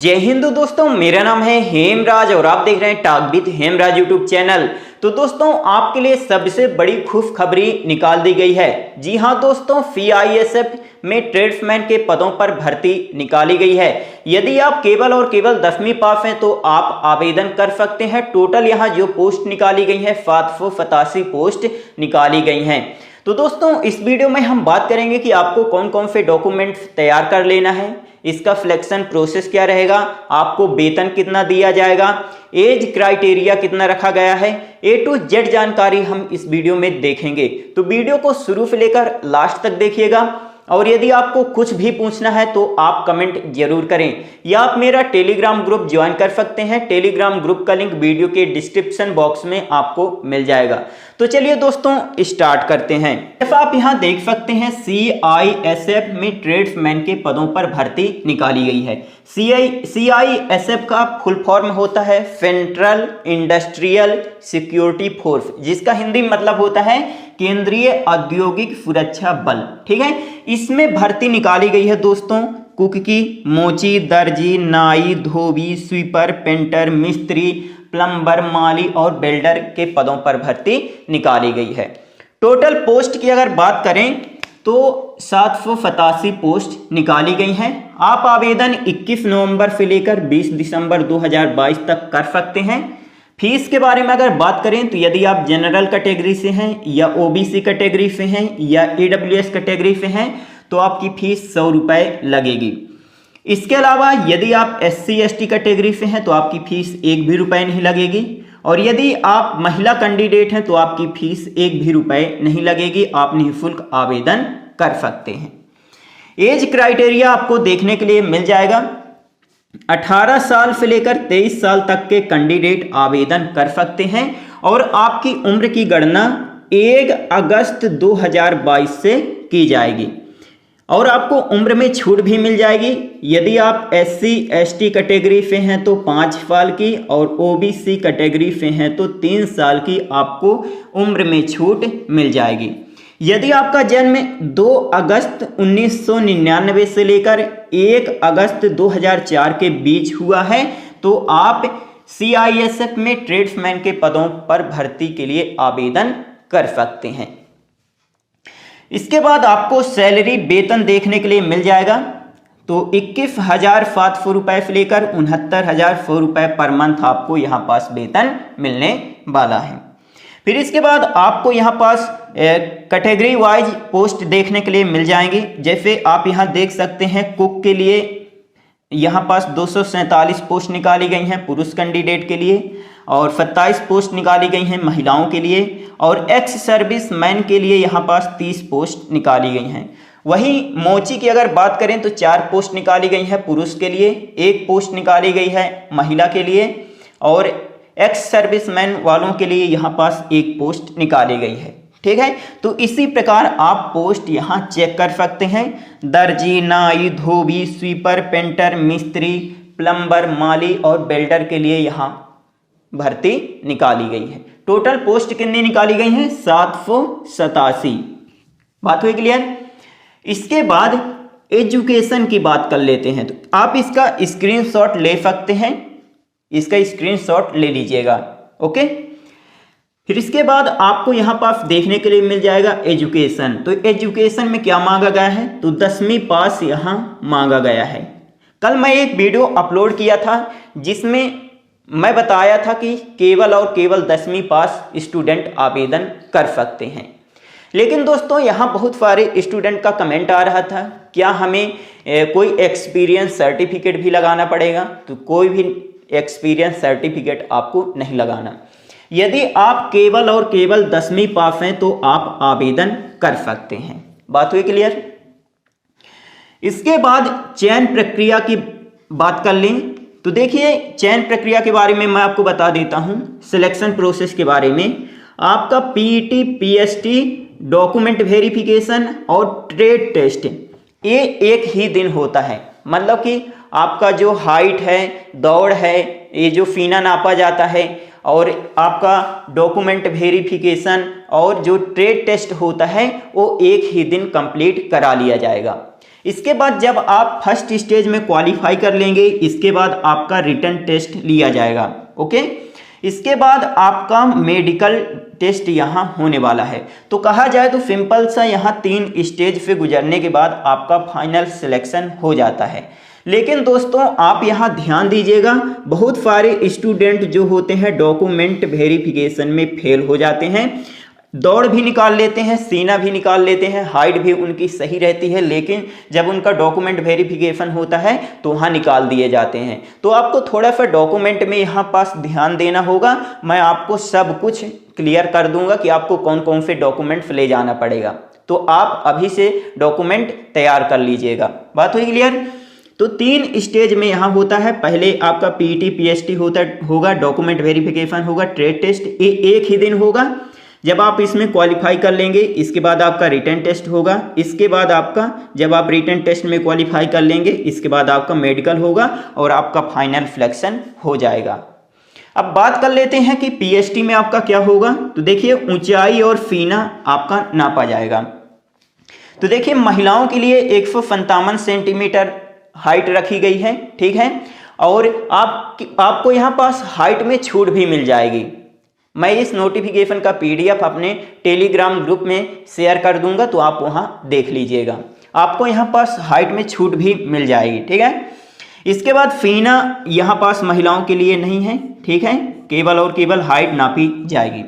जय हिंद दोस्तों, मेरा नाम है हेमराज और आप देख रहे हैं talk with Hemraj YouTube channel. तो दोस्तों, आपके लिए सबसे बड़ी खुशखबरी निकाल दी गई है। जी हां दोस्तों, सीआईएसएफ में ट्रेड्समैन के पदों पर भर्ती निकाली गई है। यदि आप केवल और केवल 10वीं पास हैं तो आप आवेदन कर सकते हैं। टोटल यहां जो पोस्ट निकाली गई है 785 पोस्ट निकाली गई हैं। तो दोस्तों, इस वीडियो में हम बात करेंगे कि आपको कौन कौन से डॉक्यूमेंट्स तैयार कर लेना है, इसका सिलेक्शन प्रोसेस क्या रहेगा, आपको वेतन कितना दिया जाएगा, एज क्राइटेरिया कितना रखा गया है, ए टू जेड जानकारी हम इस वीडियो में देखेंगे। तो वीडियो को शुरू से लेकर लास्ट तक देखिएगा। और यदि आपको कुछ भी पूछना है तो आप कमेंट जरूर करें, या आप मेरा टेलीग्राम ग्रुप ज्वाइन कर सकते हैं। टेलीग्राम ग्रुप का लिंक वीडियो के डिस्क्रिप्शन बॉक्स में आपको मिल जाएगा। तो चलिए दोस्तों, स्टार्ट करते हैं। जैसा आप यहाँ देख सकते हैं, सीआईएसएफ में ट्रेड्समैन के पदों पर भर्ती निकाली गई है। सीआईएसएफ का फुल फॉर्म होता है सेंट्रल इंडस्ट्रियल सिक्योरिटी फोर्स, जिसका हिंदी मतलब होता है केंद्रीय औद्योगिक सुरक्षा बल। ठीक है, इसमें भर्ती निकाली गई है दोस्तों कुक की, मोची, दर्जी, नाई, धोबी, स्वीपर, पेंटर, मिस्त्री, प्लम्बर, माली और वेल्डर के पदों पर भर्ती निकाली गई है। टोटल पोस्ट की अगर बात करें तो 787 पोस्ट निकाली गई हैं। आप आवेदन 21 नवंबर से लेकर 20 दिसंबर 2022 तक कर सकते हैं। फीस के बारे में अगर बात करें तो यदि आप जनरल कैटेगरी से हैं या ओबीसी कैटेगरी से हैं या ईडब्ल्यूएस कैटेगरी से हैं तो आपकी फीस 100 रुपये लगेगी। इसके अलावा यदि आप एससी एसटी कैटेगरी से हैं तो आपकी फीस 1 भी रुपये नहीं लगेगी। और यदि आप महिला कैंडिडेट हैं तो आपकी फीस 1 भी रुपये नहीं लगेगी। आप निःशुल्क आवेदन कर सकते हैं। एज क्राइटेरिया आपको देखने के लिए मिल जाएगा। 18 साल से लेकर 23 साल तक के कैंडिडेट आवेदन कर सकते हैं। और आपकी उम्र की गणना 1 अगस्त 2022 से की जाएगी। और आपको उम्र में छूट भी मिल जाएगी। यदि आप एससी एसटी कैटेगरी से हैं तो 5 साल की, और ओबीसी कैटेगरी से हैं तो 3 साल की आपको उम्र में छूट मिल जाएगी। यदि आपका जन्म 2 अगस्त 1999 से लेकर 1 अगस्त 2004 के बीच हुआ है तो आप सीआईएसएफ में ट्रेड्समैन के पदों पर भर्ती के लिए आवेदन कर सकते हैं। इसके बाद आपको सैलरी वेतन देखने के लिए मिल जाएगा। तो 21,700 रुपये से लेकर 69,100 रुपये पर मंथ आपको यहाँ पास वेतन मिलने वाला है। फिर इसके बाद आपको यहाँ पास कैटेगरी वाइज पोस्ट देखने के लिए मिल जाएंगी। जैसे आप यहाँ देख सकते हैं, कुक के लिए यहाँ पास 247 पोस्ट निकाली गई हैं पुरुष कैंडिडेट के लिए, और 27 पोस्ट निकाली गई हैं महिलाओं के लिए, और एक्स सर्विस मैन के लिए यहाँ पास 30 पोस्ट निकाली गई हैं। वहीं मोची की अगर बात करें तो 4 पोस्ट निकाली गई हैं पुरुष के लिए, 1 पोस्ट निकाली गई है महिला के लिए, और एक्स सर्विस मैन वालों के लिए यहाँ पास 1 पोस्ट निकाली गई है। ठीक है, तो इसी प्रकार आप पोस्ट यहाँ चेक कर सकते हैं। दर्जी, नाई, धोबी, स्वीपर, पेंटर, मिस्त्री, प्लम्बर, माली और वेल्डर के लिए यहाँ भर्ती निकाली गई है। टोटल पोस्ट कितनी निकाली गई हैं? 787। बात हुई क्लियर? इसके बाद एजुकेशन की बात कर लेते हैं। तो आप इसका स्क्रीनशॉट ले सकते हैं, इसका स्क्रीनशॉट ले लीजिएगा। ओके, फिर इसके बाद आपको यहां पास देखने के लिए मिल जाएगा एजुकेशन। तो एजुकेशन में क्या मांगा गया है? तो 10वीं पास यहां मांगा गया है। कल मैं एक वीडियो अपलोड किया था जिसमें मैं बताया था कि केवल और केवल 10वीं पास स्टूडेंट आवेदन कर सकते हैं। लेकिन दोस्तों, यहाँ बहुत सारे स्टूडेंट का कमेंट आ रहा था, क्या हमें कोई एक्सपीरियंस सर्टिफिकेट भी लगाना पड़ेगा? तो कोई भी एक्सपीरियंस सर्टिफिकेट आपको नहीं लगाना। यदि आप केवल और केवल 10वीं पास हैं तो आप आवेदन कर सकते हैं। बात हुई क्लियर? इसके बाद चयन प्रक्रिया की बात कर लें तो देखिए, चयन प्रक्रिया के बारे में मैं आपको बता देता हूं। सिलेक्शन प्रोसेस के बारे में आपका पीईटी, पीएसटी, डॉक्यूमेंट वेरिफिकेशन और ट्रेड टेस्ट ये एक ही दिन होता है। मतलब कि आपका जो हाइट है, दौड़ है, ये जो फीना नापा जाता है, और आपका डॉक्यूमेंट वेरिफिकेशन और जो ट्रेड टेस्ट होता है वो एक ही दिन कंप्लीट करा लिया जाएगा। इसके बाद जब आप फर्स्ट स्टेज में क्वालिफाई कर लेंगे, इसके बाद आपका रिटन टेस्ट लिया जाएगा। ओके, इसके बाद आपका मेडिकल टेस्ट यहाँ होने वाला है। तो कहा जाए तो सिंपल सा यहाँ 3 स्टेज से गुजरने के बाद आपका फाइनल सिलेक्शन हो जाता है। लेकिन दोस्तों आप यहाँ ध्यान दीजिएगा, बहुत सारे स्टूडेंट जो होते हैं डॉक्यूमेंट वेरिफिकेशन में फेल हो जाते हैं। दौड़ भी निकाल लेते हैं, सीना भी निकाल लेते हैं, हाइट भी उनकी सही रहती है, लेकिन जब उनका डॉक्यूमेंट वेरिफिकेशन होता है तो वहाँ निकाल दिए जाते हैं। तो आपको थोड़ा सा डॉक्यूमेंट में यहाँ पास ध्यान देना होगा। मैं आपको सब कुछ क्लियर कर दूंगा कि आपको कौन कौन से डॉक्यूमेंट्स ले जाना पड़ेगा। तो आप अभी से डॉक्यूमेंट तैयार कर लीजिएगा। बात हुई क्लियर? तो 3 स्टेज में यहाँ होता है। पहले आपका पीटी पीएसटी होगा, डॉक्यूमेंट वेरिफिकेशन होगा, ट्रेड टेस्ट एक ही दिन होगा। जब आप इसमें क्वालिफाई कर लेंगे, इसके बाद आपका रिटन टेस्ट होगा। इसके बाद आपका जब आप रिटन टेस्ट में क्वालिफाई कर लेंगे, इसके बाद आपका मेडिकल होगा और आपका फाइनल सिलेक्शन हो जाएगा। अब बात कर लेते हैं कि पीएसटी में आपका क्या होगा। तो देखिए ऊंचाई और सीना आपका नापा जाएगा। तो देखिए महिलाओं के लिए 157 सेंटीमीटर हाइट रखी गई है, ठीक है। और आपको यहाँ पास हाइट में छूट भी मिल जाएगी। मैं इस नोटिफिकेशन का पीडीएफ अपने टेलीग्राम ग्रुप में शेयर कर दूंगा, तो आप वहाँ देख लीजिएगा। आपको यहाँ पास हाइट में छूट भी मिल जाएगी, ठीक है। इसके बाद सीना यहाँ पास महिलाओं के लिए नहीं है, ठीक है, केवल और केवल हाइट नापी जाएगी।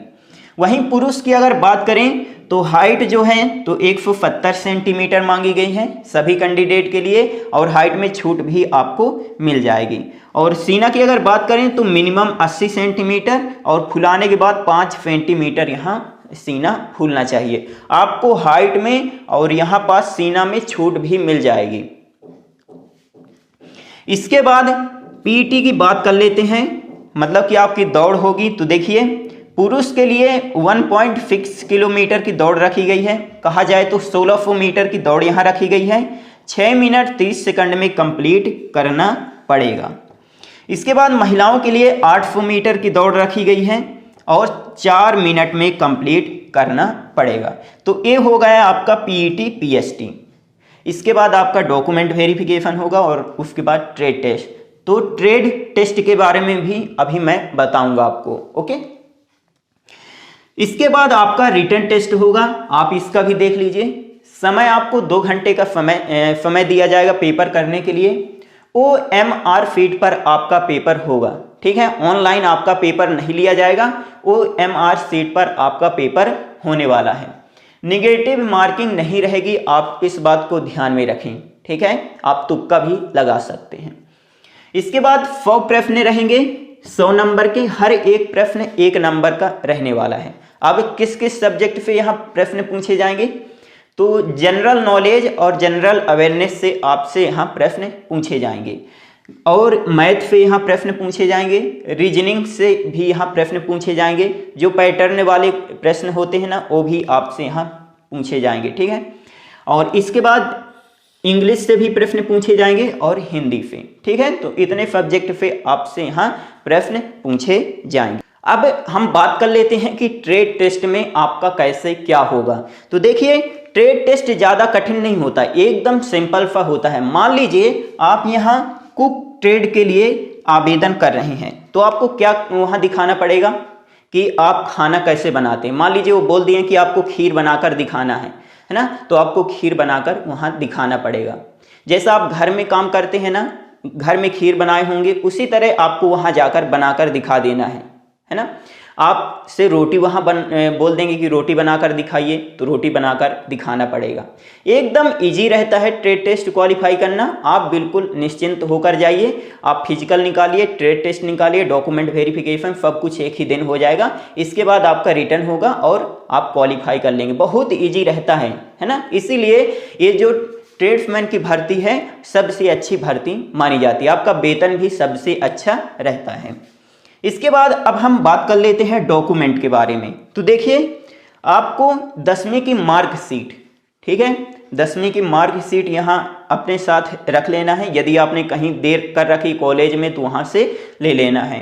वहीं पुरुष की अगर बात करें तो हाइट जो है तो 170 सेंटीमीटर मांगी गई है सभी कैंडिडेट के लिए, और हाइट में छूट भी आपको मिल जाएगी। और सीना की अगर बात करें तो मिनिमम 80 सेंटीमीटर और फुलाने के बाद 5 सेंटीमीटर यहाँ सीना फूलना चाहिए। आपको हाइट में और यहाँ पास सीना में छूट भी मिल जाएगी। इसके बाद पीटी की बात कर लेते हैं, मतलब कि आपकी दौड़ होगी। तो देखिए पुरुष के लिए 1.6 किलोमीटर की दौड़ रखी गई है। कहा जाए तो 1600 मीटर की दौड़ यहाँ रखी गई है। 6 मिनट 30 सेकंड में कंप्लीट करना पड़ेगा। इसके बाद महिलाओं के लिए 800 मीटर की दौड़ रखी गई है और 4 मिनट में कंप्लीट करना पड़ेगा। तो ये हो गया आपका पीईटी पीएसटी। इसके बाद आपका डॉक्यूमेंट वेरिफिकेशन होगा और उसके बाद ट्रेड टेस्ट। तो ट्रेड टेस्ट के बारे में भी अभी मैं बताऊंगा आपको, ओके। इसके बाद आपका रिटन टेस्ट होगा, आप इसका भी देख लीजिए। समय आपको 2 घंटे का समय दिया जाएगा पेपर करने के लिए। OMR शीट पर आपका पेपर होगा, ठीक है। ऑनलाइन आपका पेपर नहीं लिया जाएगा, OMR शीट पर आपका पेपर होने वाला है। निगेटिव मार्किंग नहीं रहेगी, आप इस बात को ध्यान में रखें, ठीक है। आप तुक्का भी लगा सकते हैं। इसके बाद 100 प्रश्न रहेंगे, 100 नंबर के, हर एक प्रश्न 1 नंबर का रहने वाला है। अब किस किस सब्जेक्ट से यहाँ प्रश्न पूछे जाएंगे, तो जनरल नॉलेज और जनरल अवेयरनेस से आपसे यहाँ प्रश्न पूछे जाएंगे, और मैथ से यहाँ प्रश्न पूछे जाएंगे, रीजनिंग से भी यहाँ प्रश्न पूछे जाएंगे। जो पैटर्न वाले प्रश्न होते हैं ना, वो भी आपसे यहाँ पूछे जाएंगे, ठीक है। और इसके बाद इंग्लिश से भी प्रश्न पूछे जाएंगे और हिंदी से, ठीक है। तो इतने सब्जेक्ट से आपसे यहाँ प्रश्न पूछे जाएंगे। अब हम बात कर लेते हैं कि ट्रेड टेस्ट में आपका कैसे क्या होगा। तो देखिए ट्रेड टेस्ट ज़्यादा कठिन नहीं होता, एकदम सिंपल सा होता है। मान लीजिए आप यहाँ कुक ट्रेड के लिए आवेदन कर रहे हैं, तो आपको क्या वहाँ दिखाना पड़ेगा कि आप खाना कैसे बनाते हैं। मान लीजिए वो बोल दिए कि आपको खीर बनाकर दिखाना है ना, तो आपको खीर बनाकर वहाँ दिखाना पड़ेगा। जैसा आप घर में काम करते हैं ना, घर में खीर बनाए होंगे, उसी तरह आपको वहाँ जाकर बनाकर दिखा देना है ना। आपसे रोटी वहाँ बोल देंगे कि रोटी बनाकर दिखाइए, तो रोटी बनाकर दिखाना पड़ेगा। एकदम इजी रहता है ट्रेड टेस्ट क्वालिफाई करना। आप बिल्कुल निश्चिंत होकर जाइए। आप फिजिकल निकालिए, ट्रेड टेस्ट निकालिए, डॉक्यूमेंट वेरिफिकेशन, सब कुछ एक ही दिन हो जाएगा। इसके बाद आपका रिटर्न होगा और आप क्वालिफाई कर लेंगे। बहुत ईजी रहता है ना। इसीलिए ये जो ट्रेड्समैन की भर्ती है सबसे अच्छी भर्ती मानी जाती है। आपका वेतन भी सबसे अच्छा रहता है। इसके बाद अब हम बात कर लेते हैं डॉक्यूमेंट के बारे में। तो देखिए आपको 10वीं की मार्कशीट, ठीक है, 10वीं की मार्कशीट यहाँ अपने साथ रख लेना है। यदि आपने कहीं देर कर रखी कॉलेज में तो वहाँ से ले लेना है।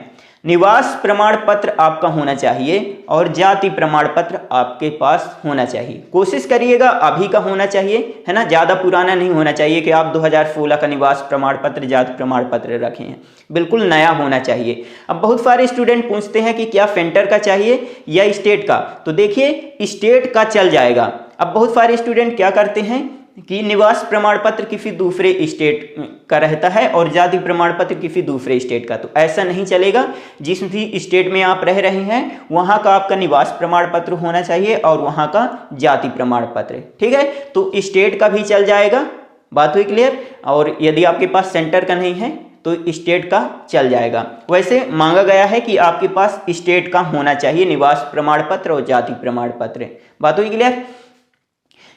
निवास प्रमाण पत्र आपका होना चाहिए और जाति प्रमाण पत्र आपके पास होना चाहिए। कोशिश करिएगा अभी का होना चाहिए, है ना, ज़्यादा पुराना नहीं होना चाहिए कि आप 2016 का निवास प्रमाण पत्र, जाति प्रमाण पत्र रखे हैं। बिल्कुल नया होना चाहिए। अब बहुत सारे स्टूडेंट पूछते हैं कि क्या सेंटर का चाहिए या स्टेट का, तो देखिए स्टेट का चल जाएगा। अब बहुत सारे स्टूडेंट क्या करते हैं कि निवास प्रमाण पत्र किसी दूसरे स्टेट का रहता है और जाति प्रमाण पत्र किसी दूसरे स्टेट का, तो ऐसा नहीं चलेगा। जिस भी स्टेट में आप रह रहे हैं वहां का आपका निवास प्रमाण पत्र होना चाहिए और वहां का जाति प्रमाण पत्र, ठीक है। तो स्टेट का भी चल जाएगा, बात हुई क्लियर। और यदि आपके पास सेंटर का नहीं है तो स्टेट का चल जाएगा। वैसे मांगा गया है कि आपके पास स्टेट का होना चाहिए निवास प्रमाण पत्र और जाति प्रमाण पत्र, बात हुई क्लियर।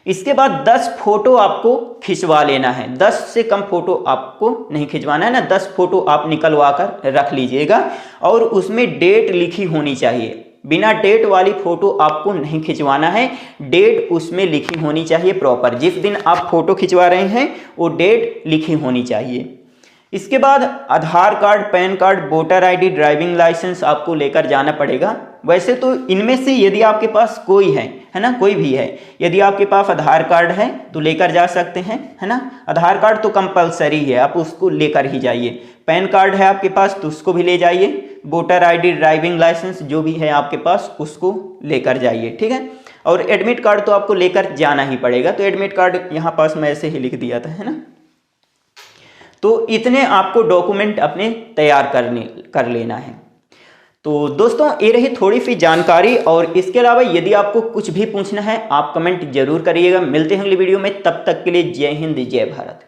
इसके बाद 10 फोटो आपको खिंचवा लेना है। 10 से कम फोटो आपको नहीं खिंचवाना है ना, 10 फोटो आप निकलवा कर रख लीजिएगा और उसमें डेट लिखी होनी चाहिए। बिना डेट वाली फोटो आपको नहीं खिंचवाना है, डेट उसमें लिखी होनी चाहिए प्रॉपर। जिस दिन आप फोटो खिंचवा रहे हैं वो डेट लिखी होनी चाहिए। इसके बाद Aadhaar card, PAN card, voter ID, driving licence आपको लेकर जाना पड़ेगा। वैसे तो इनमें से यदि आपके पास कोई है ना, कोई भी है, यदि आपके पास आधार कार्ड है तो लेकर जा सकते हैं, है ना। आधार कार्ड तो कंपलसरी है, आप उसको लेकर ही जाइए। पैन कार्ड है आपके पास तो उसको भी ले जाइए। वोटर आईडी, ड्राइविंग लाइसेंस जो भी है आपके पास उसको लेकर जाइए, ठीक है। और एडमिट कार्ड तो आपको लेकर जाना ही पड़ेगा, तो एडमिट कार्ड यहाँ पास मैं ऐसे ही लिख दिया था, है ना। तो इतने आपको डॉक्यूमेंट अपने तैयार कर लेना है। तो दोस्तों ये रही थोड़ी सी जानकारी, और इसके अलावा यदि आपको कुछ भी पूछना है आप कमेंट जरूर करिएगा। मिलते हैं अगली वीडियो में, तब तक के लिए जय हिंद, जय भारत।